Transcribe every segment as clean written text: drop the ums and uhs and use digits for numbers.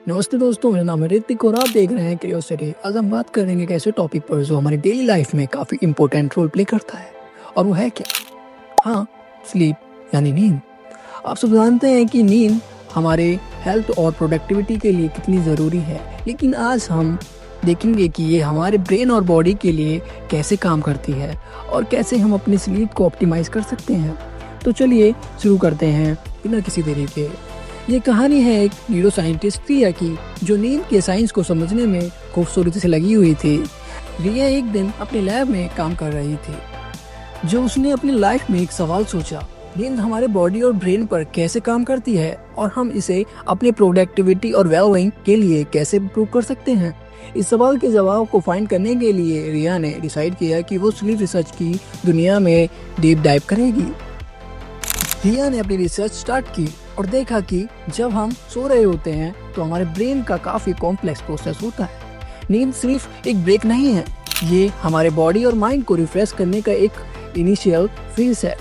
नमस्ते दोस्तों, मेरा नाम है ऋतिक और आप देख रहे हैं क्यूरियोसिटी। आज हम बात करेंगे एक ऐसे टॉपिक पर जो हमारी डेली लाइफ में काफ़ी इंपॉर्टेंट रोल प्ले करता है। और वो है क्या? हाँ, स्लीप यानी नींद। आप सब जानते हैं कि नींद हमारे हेल्थ और प्रोडक्टिविटी के लिए कितनी ज़रूरी है, लेकिन आज हम देखेंगे कि ये हमारे ब्रेन और बॉडी के लिए कैसे काम करती है और कैसे हम अपनी स्लीप को ऑप्टिमाइज़ कर सकते हैं। तो चलिए शुरू करते हैं बिना किसी देरी के। ये कहानी है एक न्यूरो साइंटिस्ट रिया की, जो नींद के साइंस को समझने में खूबसूरती से लगी हुई थी। रिया एक दिन अपने लैब में काम कर रही थी, जो उसने अपनी लाइफ में एक सवाल सोचा, नींद हमारे बॉडी और ब्रेन पर कैसे काम करती है और हम इसे अपनी प्रोडक्टिविटी और वेलबींग के लिए कैसे इम्प्रूव कर सकते हैं। इस सवाल के जवाब को फाइंड करने के लिए रिया ने डिसाइड किया कि वो स्लीप रिसर्च की दुनिया में डीप डाइव करेगी। रिया ने अपनी रिसर्च स्टार्ट की और देखा कि जब हम सो रहे होते हैं तो हमारे ब्रेन का काफ़ी कॉम्प्लेक्स प्रोसेस होता है। नींद सिर्फ एक ब्रेक नहीं है, ये हमारे बॉडी और माइंड को रिफ्रेश करने का एक इनिशियल फेज है।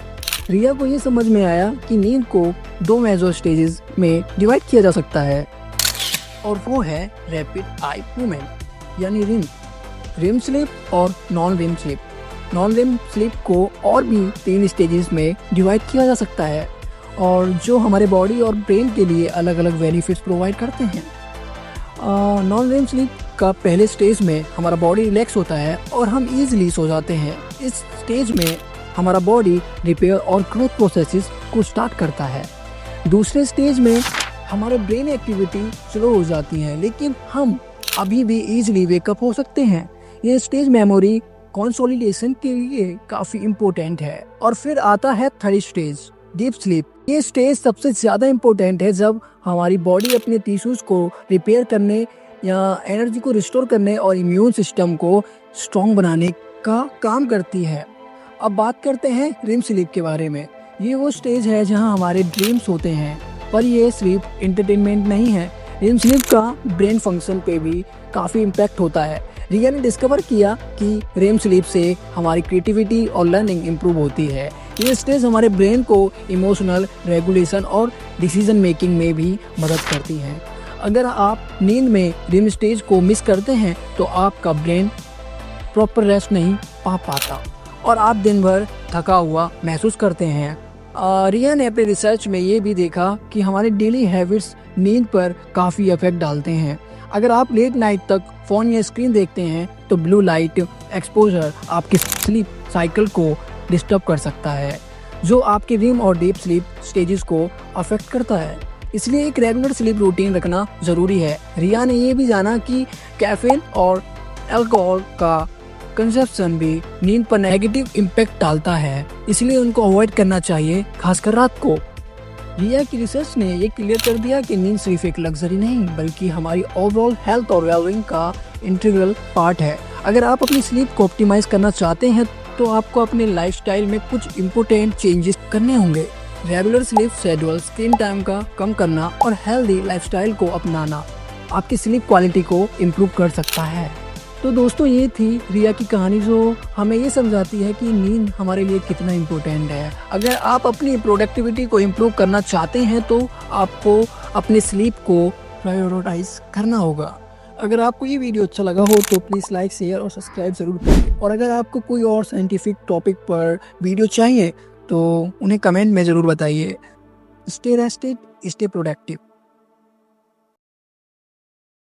रिया को ये समझ में आया कि नींद को दो मेजर स्टेजेस में डिवाइड किया जा सकता है, और वो है रैपिड आई मूवमेंट यानी रिम स्लीप और non REM sleep. Non REM sleep को और भी 3 स्टेजेस में डिवाइड किया जा सकता है, और जो हमारे बॉडी और ब्रेन के लिए अलग अलग बेनिफिट्स प्रोवाइड करते हैं। नॉन रिम स्लीप का पहले स्टेज में हमारा बॉडी रिलैक्स होता है और हम इजीली सो जाते हैं। इस स्टेज में हमारा बॉडी रिपेयर और ग्रोथ प्रोसेसेस को स्टार्ट करता है। दूसरे स्टेज में हमारे ब्रेन एक्टिविटी स्लो हो जाती है, लेकिन हम अभी भी इजीली वेकअप हो सकते हैं। ये स्टेज मेमोरी कंसोलिडेशन के लिए काफ़ी इम्पोर्टेंट है। और फिर आता है थर्ड स्टेज, डीप स्लीप। ये स्टेज सबसे ज़्यादा इम्पोर्टेंट है, जब हमारी बॉडी अपने टिश्यूज़ को रिपेयर करने या एनर्जी को रिस्टोर करने और इम्यून सिस्टम को स्ट्रॉन्ग बनाने का काम करती है। अब बात करते हैं रिम स्लीप के बारे में। ये वो स्टेज है जहां हमारे ड्रीम्स होते हैं, पर ये सिर्फ एंटरटेनमेंट नहीं है। रिम स्लीप का ब्रेन फंक्शन पे भी काफ़ी इम्पैक्ट होता है। रिया ने डिस्कवर किया कि रेम स्लीप से हमारी क्रिएटिविटी और लर्निंग इम्प्रूव होती है। ये स्टेज हमारे ब्रेन को इमोशनल रेगुलेशन और डिसीजन मेकिंग में भी मदद करती है। अगर आप नींद में रेम स्टेज को मिस करते हैं तो आपका ब्रेन प्रॉपर रेस्ट नहीं पा पाता और आप दिन भर थका हुआ महसूस करते हैं। रिया ने अपने रिसर्च में ये भी देखा कि हमारे डेली हैबिट्स नींद पर काफ़ी इफेक्ट डालते हैं। अगर आप लेट नाइट तक फ़ोन या स्क्रीन देखते हैं तो ब्लू लाइट एक्सपोजर आपके स्लीप साइकिल को डिस्टर्ब कर सकता है, जो आपके रिम और डीप स्लीप स्टेजेस को अफेक्ट करता है। इसलिए एक रेगुलर स्लीप रूटीन रखना ज़रूरी है। रिया ने ये भी जाना कि कैफीन और अल्कोहल का कंजप्शन भी नींद पर नेगेटिव इम्पैक्ट डालता है, इसलिए उनको अवॉइड करना चाहिए, खासकर रात को। रिया की रिसर्च ने ये क्लियर कर दिया कि नींद सिर्फ एक लग्जरी नहीं, बल्कि हमारी ओवरऑल हेल्थ और वेलबींग का इंटीग्रल पार्ट है। अगर आप अपनी स्लीप को ऑप्टिमाइज करना चाहते हैं तो आपको अपने लाइफस्टाइल में कुछ इम्पोर्टेंट चेंजेस करने होंगे। Regular sleep schedule, screen time का कम करना और हेल्दी लाइफस्टाइल को अपनाना आपकी स्लीप क्वालिटी को इम्प्रूव कर सकता है। तो दोस्तों, ये थी रिया की कहानी, जो हमें ये समझाती है कि नींद हमारे लिए कितना इम्पोर्टेंट है। अगर आप अपनी प्रोडक्टिविटी को इम्प्रूव करना चाहते हैं तो आपको अपने स्लीप को प्रायोरिटाइज करना होगा। अगर आपको ये वीडियो अच्छा लगा हो तो प्लीज़ लाइक, शेयर और सब्सक्राइब ज़रूर करें। और अगर आपको कोई और साइंटिफिक टॉपिक पर वीडियो चाहिए तो उन्हें कमेंट में ज़रूर बताइए। Stay rested, stay productive.